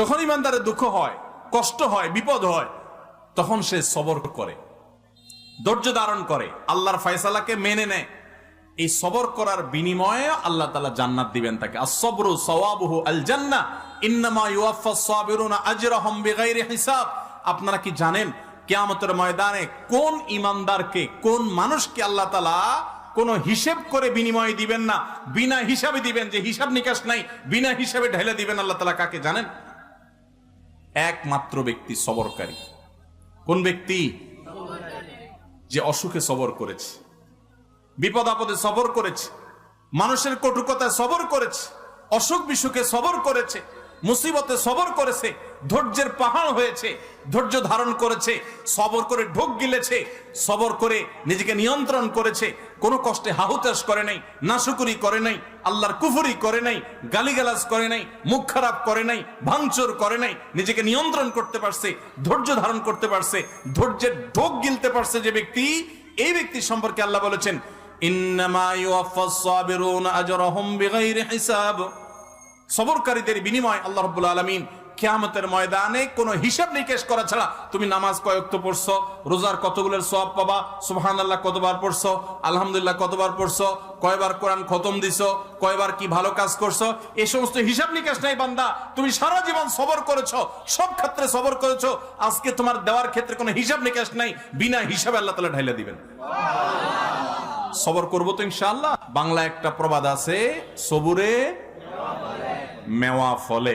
যখন ইমানদারের দুঃখ হয়, কষ্ট হয়, বিপদ হয়, তখন সে সবর করে, ধৈর্য ধারণ করে, আল্লাহর ফয়সালাকে মেনে নেয়। এই সবর করার বিনিময়ে আল্লাহ তাআলা জান্নাত দিবেন তাকে। আস-সাবরু সাওয়াবুহু আল জান্নাহ ইন্নামা ইউওয়াফাস সাবিরুনা আজরাহুম বিগাইরি হিসাব। আপনারা কি জানেন কিয়ামতের ময়দানে কোন ইমানদারকে, কোন মানুষকে আল্লাহ তাআলা কোন হিসাব করে বিনিময় দিবেন না, বিনা হিসাবে দিবেন, যে হিসাব নিকাশ নাই, বিনা হিসাবে ঢেলে দিবেন আল্লাহ তাআলা কাকে জানেন? একমাত্র ব্যক্তি সবরকারী। কোন ব্যক্তি? যে অসুখে সবর করেছে, বিপদ আপদে সবর করেছে, মানুষের কটুকতায় সবর করেছে, অসুখ বিসুখে সবর করেছে, মুসিবতে সবর করেছে, ধৈর্যের পাহাড় হয়েছে, ধৈর্য ধারণ করেছে, সবর করে ঢোক গিলেছে, সবর করে নিজেকে নিয়ন্ত্রণ করেছে, কোনো কষ্টে হাহুতাশ করে নাই, নাশুকুরি করে নাই, আল্লাহর কুফরি করে নাই, গালিগালাজ করে নাই, মুখ খারাপ করে নাই, ভাঙচুর করে নাই, নিজেকে নিয়ন্ত্রণ করতে পারছে, ধৈর্য ধারণ করতে পারছে, ধৈর্যের ঢোক গিলতে পারছে যে ব্যক্তি, এই ব্যক্তি সম্পর্কে আল্লাহ বলেছেন ইন্নামা ইউওয়াফাস সাবিরুনা আজরাহুম বিগাইরি হিসাব। সবরকারীদের বিনিময় আল্লাহ রাব্বুল আলামিন কিয়ামতের ময়দানে কোনো হিসাব নিকেশ করা ছাড়া, তুমি নামাজ কয় ওয়াক্ত পড়ছো, রোজার কতগুলোর সওয়াব পাবা, সুবহানাল্লাহ কতবার পড়ছো, আলহামদুলিল্লাহ কতবার পড়ছো, কয়বার কোরআন খতম দিছো, কয়বার কি ভালো কাজ করছো, এই সমস্ত হিসাব নিকেশ নাই বান্দা। তুমি সারা জীবন সবর করেছো, সব ক্ষেত্রে সবর করেছো, আজকে তোমার দেওয়ার ক্ষেত্রে কোনো হিসাব নিকেশ নাই, বিনা হিসাবে আল্লাহ তাআলা ঢাইলা দিবেন। সবর করবো তো ইনশাআল্লাহ। বাংলা একটা প্রবাদ আছে, সবুরে মেওয়া ফলে।